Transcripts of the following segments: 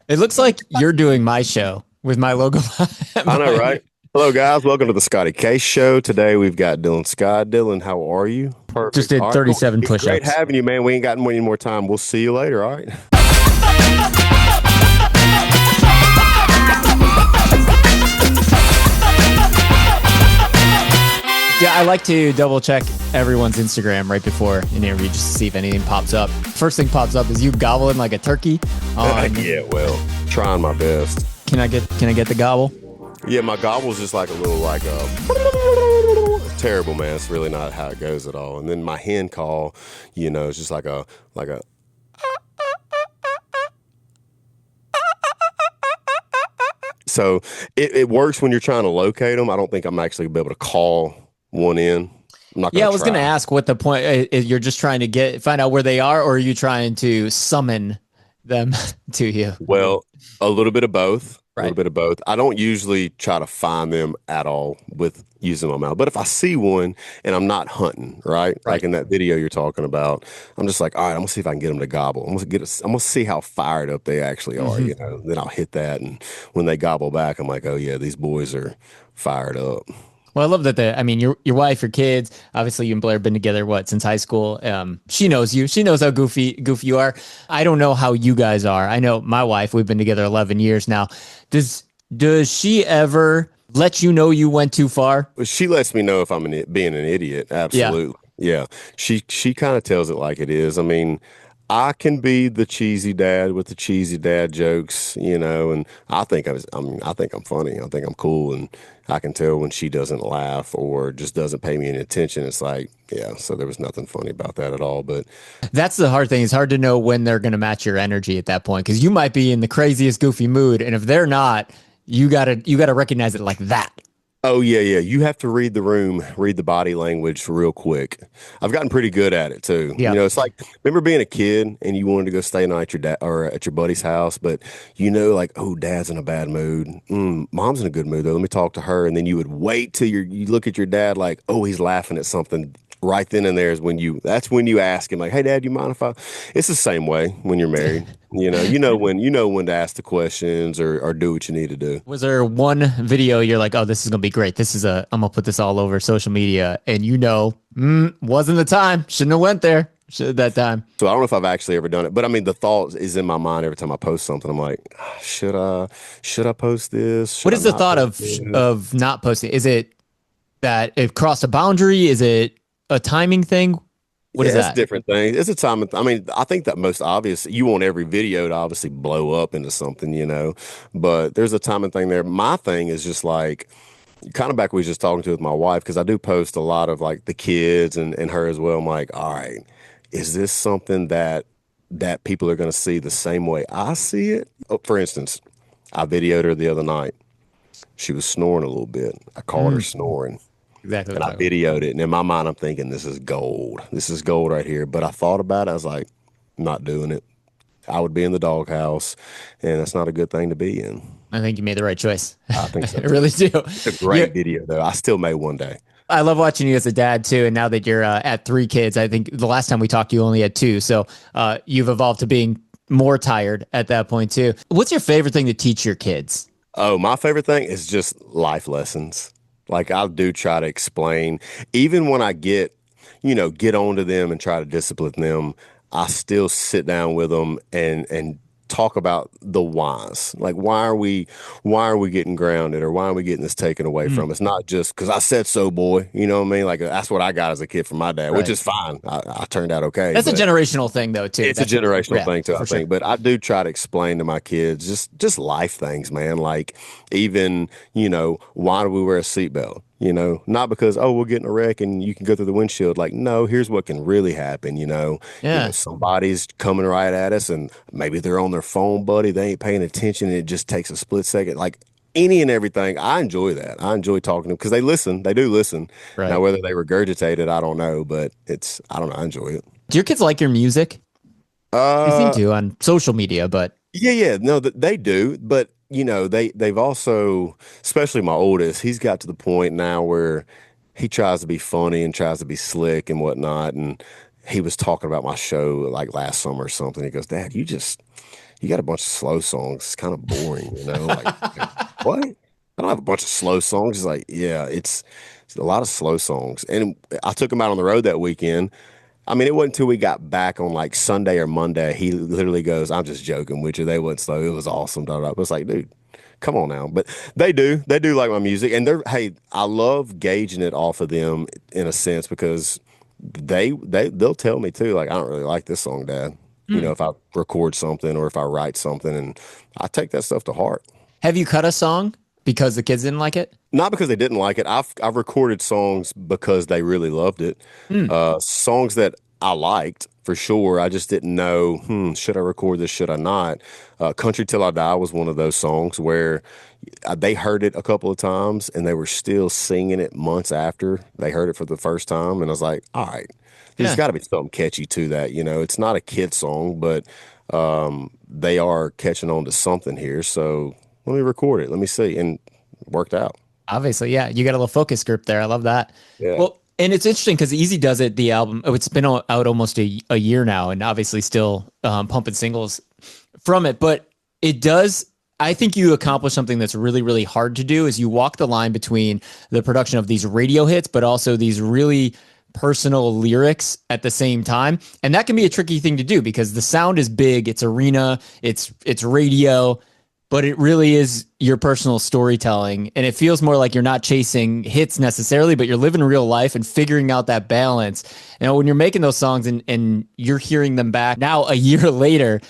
It looks like you're doing my show with my logo. I know, right? Hello, guys. Welcome to the Scotty Case Show. Today we've got Dylan Scott. Dylan, how are you? Just Perfect. did All right, cool. 37 It's great push-ups. having you, man. We ain't got any more time. We'll see you later. All right. Yeah, I like to double check everyone's Instagram right before an interview just to see if anything pops up. First thing pops up is you gobbling like a turkey on Yeah, well, trying my best. can I get the gobble? Yeah, my gobble's just like a little terrible, man. It's really not how it goes at all. And then my hen call, it's just like a so it works when you're trying to locate them. I don't think I'm actually gonna be able to call one in. I'm not Yeah, gonna I was going to try. ask what the point is. You're just trying to find out where they are, or are you trying to summon them to you? Well, a little bit of both. A little Right. bit of both. I don't usually try to find them at all with using my mouth. But if I see one and I'm not hunting, right? Like Right. in that video you're talking about, I'm just like, all right, I'm gonna see if I can get them to gobble. I'm gonna see how fired up they actually are, Hmm. Then I'll hit that, and when they gobble back, I'm like, oh yeah, these boys are fired up. Well, I love that I mean, your wife, your kids, obviously you and Blair have been together, what, since high school. She knows you. She knows how goofy you are. I don't know how you guys are. I know my wife, we've been together 11 years now. Does, does she ever let you know you went too far? But she lets me know if being an idiot. Yeah. Absolutely. Yeah. She kind of tells it like it is. I mean, I can be the cheesy dad with the cheesy dad jokes, and I think I'm funny. I think I'm cool, and I can tell when she doesn't laugh or just doesn't pay me any attention. It's like, yeah, so there was nothing funny about that at all. But That's the hard thing. It's hard to know when they're going to match your energy at that point because you might be in the craziest goofy mood. And if they're not, you gotta recognize it like that. oh yeah, yeah. You have to read the room, read the body language real quick. I've gotten pretty good at it too. Yeah. It's like remember being a kid and you wanted to go stay the night at your dad or at your buddy's house, but like, oh, dad's in a bad mood. Mom's in a good mood though. Let me talk to her, and then you would wait till you look at your dad like, oh, he's laughing at something. Right then and there is when that's when you ask him like, hey, dad, you mind if I? It's the same way when you're married. You know when to ask the questions or do what you need to do. Was there one video you're like, oh, this is gonna be great. I'm gonna put this all over social media, and wasn't the time. Shouldn't have went there. Should that time. So I don't know if I've actually ever done it, but I mean, the thought is in my mind every time I post something. I'm like, should I post this? What Should I is the not thought post of this? of not posting? Is it that it crossed a boundary? Is it a timing thing? What is Yeah, it's that? different things. It's a time. I mean, I think that most obvious, you want every video to obviously blow up into something, but there's a timing thing there. My thing is just like, kind of back we was just talking to with my wife, because I do post a lot of like the kids and her as well. I'm like, all right, is this something that people are going to see the same way I see it? Oh, for instance, I videoed her the other night. She was snoring a little bit. I caught her Mm, snoring exactly what and I'm I talking about. videoed it. And in my mind, I'm thinking, this is gold. This is gold right here. But I thought about it. I was like, not doing it. I would be in the doghouse, and that's not a good thing to be in. I think you made the right choice. I think so I too. really do. It's a You great video, though. I still may one day. I love watching you as a dad too. And now that you're at three kids, I think the last time we talked, you only had two. So you've evolved to being more tired at that point too. What's your favorite thing to teach your kids? Oh, my favorite thing is just life lessons. Like I do try to explain, even when I get onto them and try to discipline them, I still sit down with them and talk about the whys. Like why are we getting grounded, or why are we getting this taken away Mm, from us? Not just because I said so, boy. You know what I mean? Like that's what I got as a kid from my dad, which right. is fine. I turned out okay, That's a but generational thing though too. it's a That's generational yeah, thing too, I for sure. think. But I do try to explain to my kids just life things, man. Like even, why do we wear a seatbelt? Not because, oh, we'll get in a wreck and you can go through the windshield. Like, no, here's what can really happen. Yeah. Somebody's coming right at us and maybe they're on their phone, buddy. They ain't paying attention. And it just takes a split second. Like any and everything. I enjoy that. I enjoy talking to them because they listen. They do listen. Now, Right. whether they regurgitate it, I don't know, but I don't know. I enjoy it. Do your kids like your music? They seem Uh, to on social media, but Yeah, yeah, no, they do, but they've also, especially my oldest, he's got to the point now where he tries to be funny and tries to be slick and whatnot. And he was talking about my show like last summer or something. He goes, "Dad, you got a bunch of slow songs. It's kind of boring, you know? Like, what? I don't have a bunch of slow songs. He's like, yeah, it's a lot of slow songs. And I took him out on the road that weekend. I mean, it wasn't until we got back on like Sunday or Monday, he literally goes, I'm just joking with you. They wasn't slow. It was awesome. Da, da, da. I was like, dude, come on now. But they do like my music. And hey, I love gauging it off of them in a sense because they'll tell me too, like, I don't really like this song, Dad. You know, Hmm. if I record something or if I write something, and I take that stuff to heart. Have you cut a song because the kids didn't like it? Not because they didn't like it. I've recorded songs because they really loved it. Hmm. Songs that I liked for sure. I just didn't know, should I record this? Should I not? Country Till I Die was one of those songs where they heard it a couple of times and they were still singing it months after they heard it for the first time. And I was like, all right, there's Yeah. got to be something catchy to that. You know, it's not a kid song, but they are catching on to something here. So let me record it. Let me see. And it worked out. Obviously, yeah. You got a little focus group there. I love that. Yeah. Well, and it's interesting because Easy Does It, the album, oh, it's been out almost a year now, and obviously still pumping singles from it. But it does, I think you accomplish something that's really, really hard to do is you walk the line between the production of these radio hits, but also these really personal lyrics at the same time. And that can be a tricky thing to do because the sound is big, it's arena, it's radio, but it really is your personal storytelling. And it feels more like you're not chasing hits necessarily, but you're living real life and figuring out that balance. You know, when you're making those songs and you're hearing them back now a year later,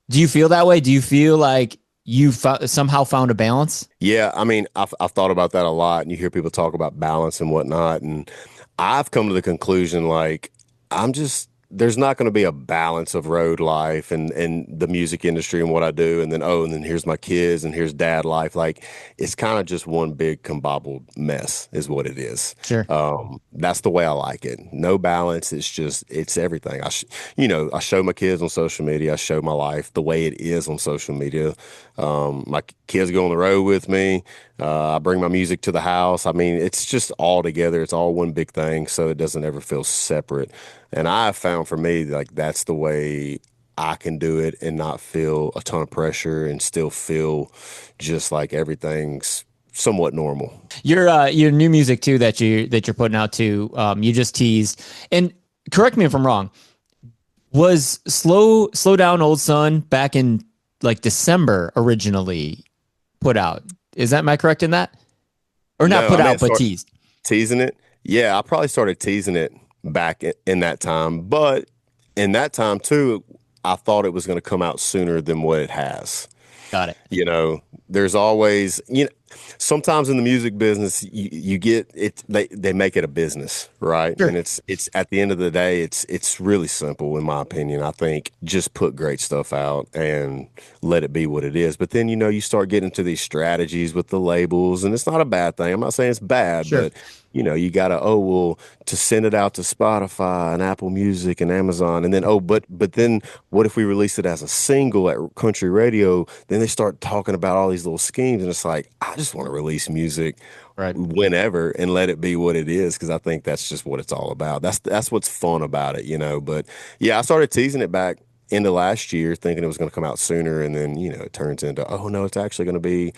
do you feel that way? Do you feel like you somehow found a balance? Yeah, I mean, I've thought about that a lot, and you hear people talk about balance and whatnot, and I've come to the conclusion like I'm just there's not going to be a balance of road life and the music industry and what I do, and then and then here's my kids and here's dad life. Like it's kind of just one big combobbled mess, is what it is. Sure. That's the way I like it. No balance. It's everything. I show my kids on social media. I show my life the way it is on social media. My kids go on the road with me. I bring my music to the house. I mean, it's just all together. It's all one big thing, so it doesn't ever feel separate. And I have found for me, like that's the way I can do it and not feel a ton of pressure and still feel just like everything's somewhat normal. Your new music too that you're putting out too. You just teased, and correct me if I'm wrong. Was slow down old son back in like December originally put out? Is that, am I correct in that? Or not No, put I mean, out, but teased. teasing it. Yeah, I probably started teasing it back in that time. But in that time, too, I thought it was going to come out sooner than what it has. Got it. You know, there's always, sometimes in the music business, you get it, they make it a business, right? Sure. And it's at the end of the day, it's really simple, in my opinion. I think just put great stuff out and let it be what it is. But then, you start getting into these strategies with the labels, and it's not a bad thing. I'm not saying it's bad, Sure. but you gotta, well, to send it out to Spotify and Apple Music and Amazon, and then but then what if we release it as a single at country radio? Then they start talking about all these little schemes, and it's like I just want to release music Right. whenever and let it be what it is because I think that's just what it's all about. That's what's fun about it. But yeah, I started teasing it back into last year, thinking it was going to come out sooner, and then it turns into no, it's going to be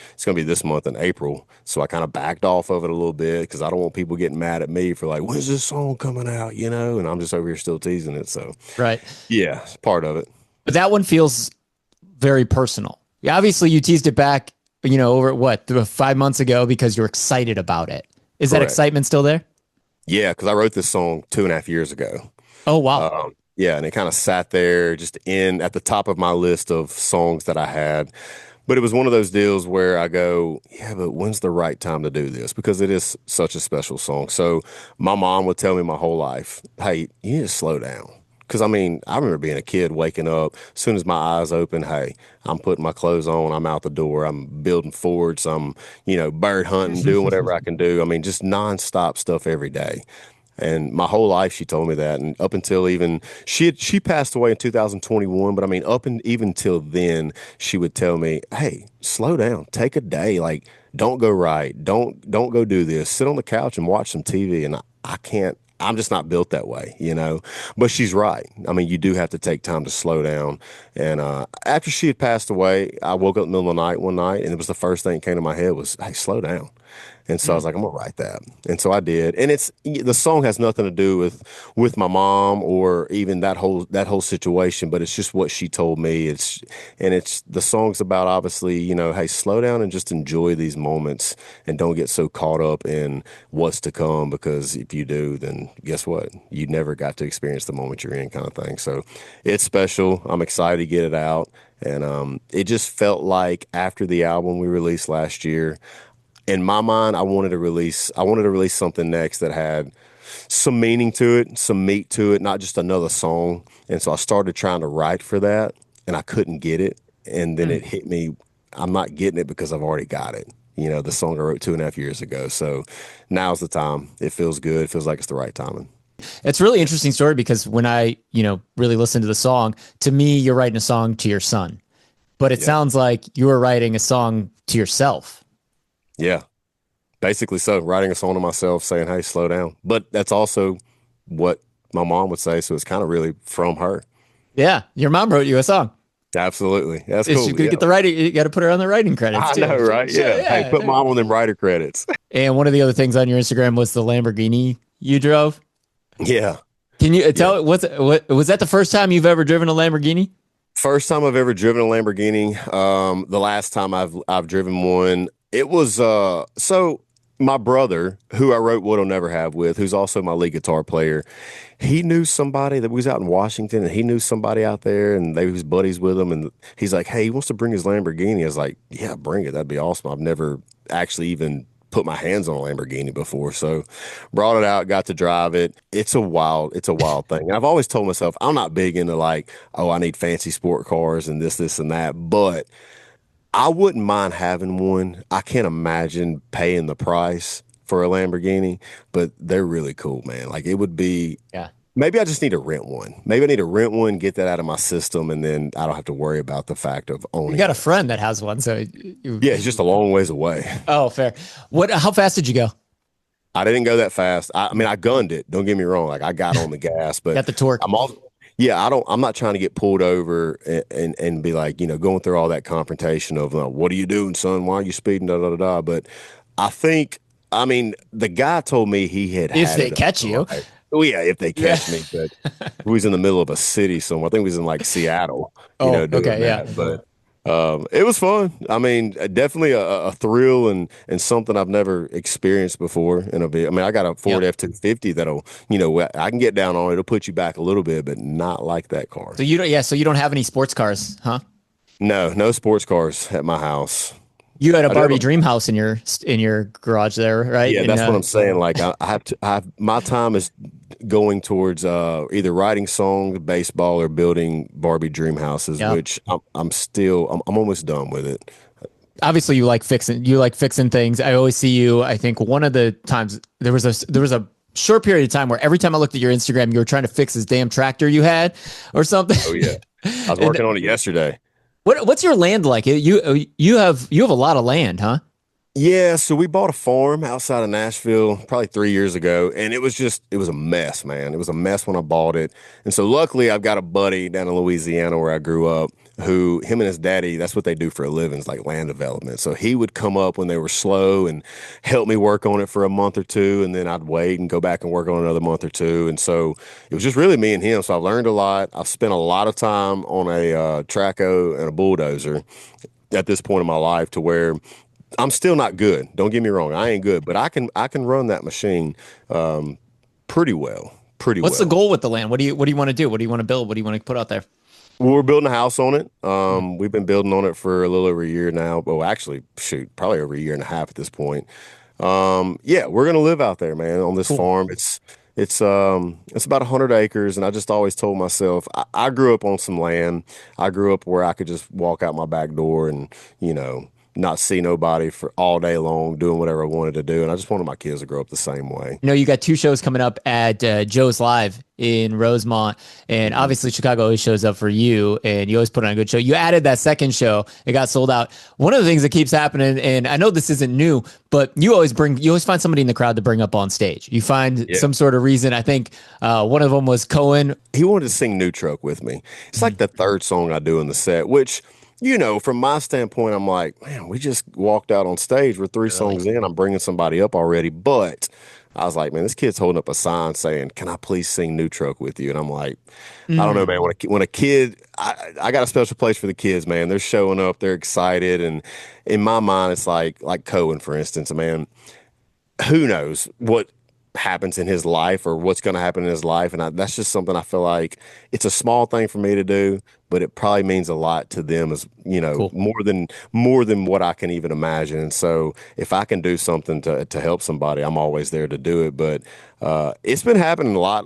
this month in April. So I kind of backed off of it a little bit because I don't want people getting mad at me for like, when's this song coming out? And I'm just over here still teasing it. So Right. yeah, it's part of it. But that one feels very personal. Yeah, obviously you teased it back, over what, 5 months ago because you're excited about it. Is that Correct. excitement still there? Yeah, because I wrote this song 2.5 years ago. Oh, wow. Yeah, and it kind of sat there just in at the top of my list of songs that I had. But it was one of those deals where I go, yeah, but when's the right time to do this? Because it is such a special song. So my mom would tell me my whole life, hey, you need to slow down. Because I mean, I remember being a kid waking up, as soon as my eyes open, hey, I'm putting my clothes on, I'm out the door, I'm building forts, I'm, bird hunting, doing whatever I can do. I mean, just nonstop stuff every day. And my whole life, she told me that. And up until even she passed away in 2021. But I mean, up and even till then, she would tell me, "Hey, slow down, take a day. Like, don't go right, don't go do this. Sit on the couch and watch some TV." And I can't. I'm just not built that way, you know. But she's right. I mean, you do have to take time to slow down. And after she had passed away, I woke up in the middle of the night one night, and it was the first thing that came to my head was, "Hey, slow down." And so I was Mm. like, I'm gonna write that. And so I did. And it's the song has nothing to do with my mom or even that whole situation, but it's just what she told me. It's the song's about obviously, hey, slow down and just enjoy these moments and don't get so caught up in what's to come because if you do, then guess what? You never got to experience the moment you're in kind of thing. So it's special. I'm excited to get it out. And it just felt like after the album we released last year, in my mind, I wanted to release something next that had some meaning to it, some meat to it, not just another song. And so I started trying to write for that and I couldn't get it. And then Mm. it hit me. I'm not getting it because I've already got it. The song I wrote 2.5 years ago. So now's the time. It feels good. It feels like it's the right timing. It's a really interesting story because when I, really listen to the song, to me, you're writing a song to your son, but it Yeah. sounds like you were writing a song to yourself. Yeah. Basically so. Writing a song to myself saying, hey, slow down. But that's also what my mom would say. So it's kind of really from her. Yeah, your mom wrote you a song. Absolutely. That's She's cool. gonna Yeah. get the writing. You got to put her on the writing credits I know, too. right? Yeah. Hey, Yeah. put mom on them writer credits. And one of the other things on your Instagram was the Lamborghini you drove. Yeah. Can you Yeah. tell what was that the first time you've ever driven a Lamborghini? First time I've ever driven a Lamborghini. The last time I've driven one, it was so my brother, who I wrote What'll Never Have with, who's also my lead guitar player, he knew somebody that was out in Washington and he knew somebody out there and they was buddies with him and he's like, hey, he wants to bring his Lamborghini. I was like, yeah, bring it. That'd be awesome. I've never actually even put my hands on a Lamborghini before. So brought it out, got to drive it. It's a wild thing. And I've always told myself I'm not big into like, oh, I need fancy sport cars and this and that. But I wouldn't mind having one. I can't imagine paying the price for a Lamborghini, but they're really cool, man. Like it would be Yeah. maybe I just need to rent one. Maybe I need to rent one, get that out of my system, and then I don't have to worry about the fact of You owning got a one. friend that has one, so Yeah, it's just a long ways away. oh, fair. What? How fast did you go? I didn't go that fast. I mean, I gunned it. Don't get me wrong. Like I got on the gas, but Got the torque. I'm all, yeah, I'm not trying to get pulled over and be like, going through all that confrontation of, what are you doing, son? Why are you speeding? Da, da, da, da. But I think, I mean, the guy told me he had If had they it up catch to you, like, oh yeah, if they yeah. catch me, but we was in the middle of a city somewhere. I think we was in like Seattle, Oh, doing okay, yeah. that. But it was fun. I mean, definitely a thrill and something I've never experienced before in a bit. I mean, I got a Ford Yep. F-250 that'll, I can get down on it. It'll put you back a little bit, but not like that car. So you don't. Yeah. So you don't have any sports cars, huh? No, no sports cars at my house. You had a I do have Barbie a, dream house in your garage there, right? yeah, And that's what I'm saying. Like my time is going towards either writing songs, baseball, or building Barbie dream houses, yeah. which I'm almost done with it. Obviously you like fixing things. I always see you. I think one of the times there was a short period of time where every time I looked at your Instagram, you were trying to fix this damn tractor you had or something. Oh yeah, I was And working on it yesterday. what's your land like? You have a lot of land, huh? Yeah, so we bought a farm outside of Nashville probably 3 years ago, and it was a mess, man. It was a mess when I bought it. And so luckily I've got a buddy down in Louisiana where I grew up who him and his daddy, that's what they do for a living, is like land development. So he would come up when they were slow and help me work on it for a month or two, and then I'd wait and go back and work on another month or two. And so it was just really me and him. So I learned a lot. I've spent a lot of time on a Traco and a bulldozer at this point in my life to where I'm still not good. Don't get me wrong. I ain't good, but I can run that machine pretty well. Pretty What's the well. goal with the land? What do you want to do? What do you want to build? What do you want to put out there? Well, we're building a house on it. Mm. We've been building on it for a little over a year now. Well, actually, shoot, probably over a year and a half at this point. Yeah, we're gonna live out there, man, on this Cool. farm. It's about 100 acres, and I just always told myself I grew up on some land. I grew up where I could just walk out my back door and you know not see nobody for all day long doing whatever I wanted to do. And I just wanted my kids to grow up the same way. You know, you got two shows coming up at Joe's Live in Rosemont, and Mhm. obviously Chicago always shows up for you, and you always put on a good show. You added that second show; it got sold out. One of the things that keeps happening, and I know this isn't new, but you always find somebody in the crowd to bring up on stage. You find Yeah. some sort of reason. I think one of them was Cohen. He wanted to sing New Truck with me. It's like the third song I do in the set, which, from my standpoint, I'm like, man, we just walked out on stage. We're three Really? songs in. I'm bringing somebody up already. But I was like, man, this kid's holding up a sign saying, can I please sing New Truck with you? And I'm like, I don't know, man. Mm, When a kid, I got a special place for the kids, man. They're showing up, they're excited. And in my mind, it's like Cohen, for instance, man, who knows what happens in his life or what's going to happen in his life. And that's just something I feel like it's a small thing for me to do, but it probably means a lot to them as, cool. more than what I can even imagine. And so if I can do something to help somebody, I'm always there to do it. But it's been happening a lot,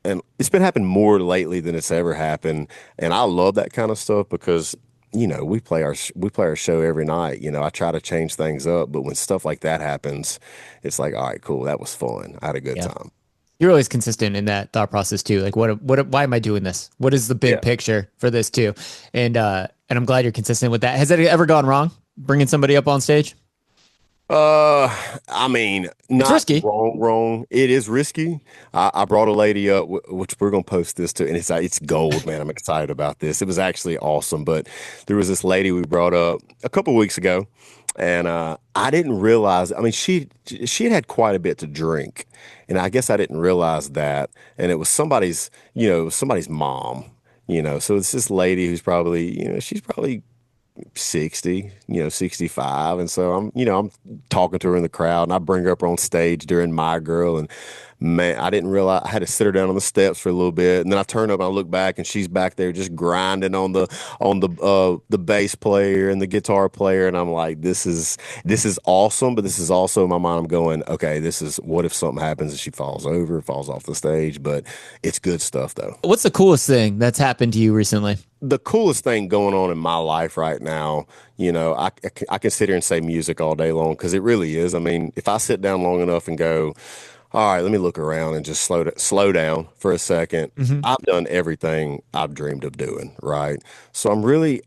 and it's been happening more lately than it's ever happened. And I love that kind of stuff because we play our show every night. I try to change things up, but when stuff like that happens, it's like, all right, cool, that was fun. I had a good Yeah. time. You're always consistent in that thought process too. Like, why am I doing this? What is the big Yeah. picture for this too? And I'm glad you're consistent with that. Has it ever gone wrong bringing somebody up on stage? I mean, It's not risky. wrong. It is risky. I brought a lady up, which we're gonna post this to, and it's gold, man. I'm excited about this. It was actually awesome, but there was this lady we brought up a couple weeks ago, and I didn't realize. I mean, she had quite a bit to drink, and I guess I didn't realize that. And it was somebody's mom. So it's this lady who's probably, she's probably 60, 65. And so I'm talking to her in the crowd, and I bring her up on stage during My Girl. And man, I didn't realize I had to sit her down on the steps for a little bit. And then I turn up and I look back, and she's back there just grinding on the bass player and the guitar player. And I'm like, this is awesome. But this is also in my mind, I'm going, okay, this is what if something happens and she falls over, falls off the stage. But it's good stuff though. What's the coolest thing that's happened to you recently? The coolest thing going on in my life right now, I can sit here and say music all day long because it really is. I mean, if I sit down long enough and go, all right, let me look around and just slow down for a second. Hmm. I've done everything I've dreamed of doing, right? So I'm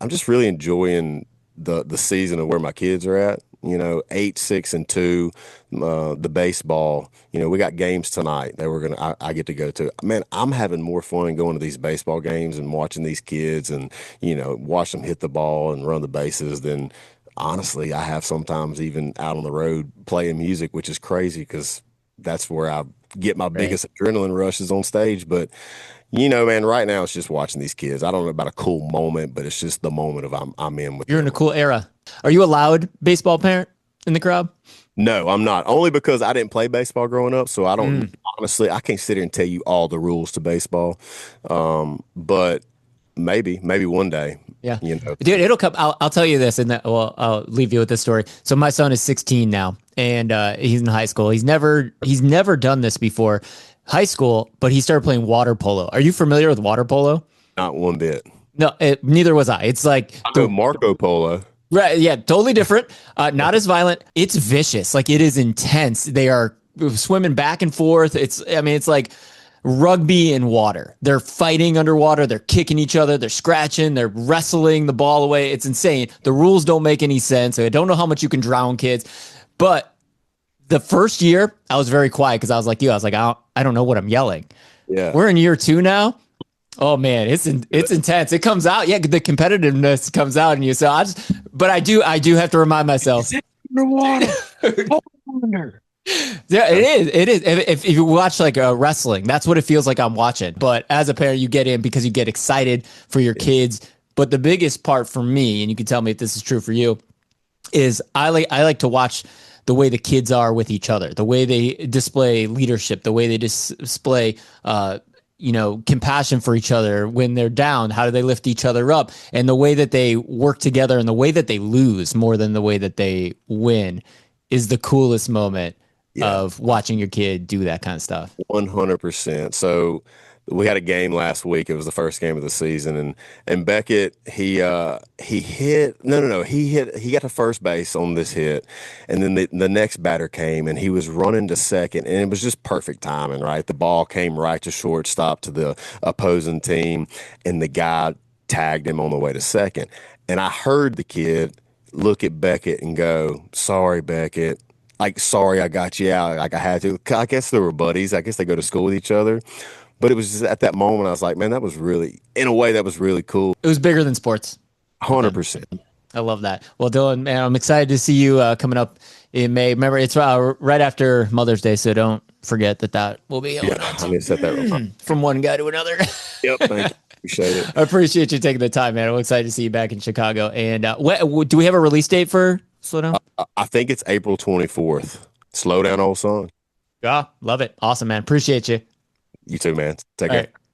just really enjoying the season of where my kids are at. 8, 6, and 2. The baseball. We got games tonight that I get to go to. Man, I'm having more fun going to these baseball games and watching these kids and watch them hit the ball and run the bases than honestly I have sometimes even out on the road playing music, which is crazy because that's where I get my Right. biggest adrenaline rushes on stage. But man, right now it's just watching these kids. I don't know about a cool moment, but it's just the moment of I'm in with You're in them. a cool era. Are you a loud baseball parent in the crowd? No, I'm not. Only because I didn't play baseball growing up, so I don't Mm, honestly. I can't sit here and tell you all the rules to baseball. But maybe one day, yeah. you know. Dude, it'll come. I'll tell you this, and I'll leave you with this story. So my son is 16 now, and he's in high school. He's never done this before, high school, but he started playing water polo. Are you familiar with water polo? Not one bit. No, neither was I. It's like I know Marco Polo. right, yeah, totally different. Not as violent. It's vicious. Like it is intense. They are swimming back and forth. I mean, it's like rugby in water. They're fighting underwater. They're kicking each other. They're scratching. They're wrestling the ball away. It's insane. The rules don't make any sense. I don't know how much you can drown kids. But the first year, I was very quiet because I was like you. I was like, I don't know what I'm yelling. Yeah. We're in year 2 now. Oh man, it's intense. It comes out. Yeah, the competitiveness comes out in you. So but I do have to remind myself. Underwater. Under. Yeah, it is. It is. If you watch like wrestling, that's what it feels like I'm watching. But as a parent, you get in because you get excited for your kids. But the biggest part for me, and you can tell me if this is true for you, is I like to watch the way the kids are with each other, the way they display leadership, the way they display compassion for each other when they're down. How do they lift each other up? And the way that they work together and the way that they lose more than the way that they win is the coolest moment Yeah. of watching your kid do that kind of stuff. 100%. So we had a game last week. It was the first game of the season, and Beckett he hit no he got to first base on this hit, and then the next batter came and he was running to second, and it was just perfect timing, right? The ball came right to shortstop to the opposing team, and the guy tagged him on the way to second, and I heard the kid look at Beckett and go, "Sorry, Beckett." Like, sorry, I got you out. Like, I had to. I guess they were buddies. I guess they go to school with each other. But it was just at that moment, I was like, man, that was really, in a way, that was really cool. It was bigger than sports. Then 100%. I love that. Well, Dylan, man, I'm excited to see you coming up in May. Remember, it's right after Mother's Day, so don't forget that will be Yeah, I need to set that real. from one guy to another. Yep, thank you. Appreciate it. I appreciate you taking the time, man. I'm excited to see you back in Chicago. And do we have a release date for Slow Down? I think it's April 24th. Slow down, old son. Yeah, love it. Awesome, man. Appreciate you. You too, man. Take All care. right.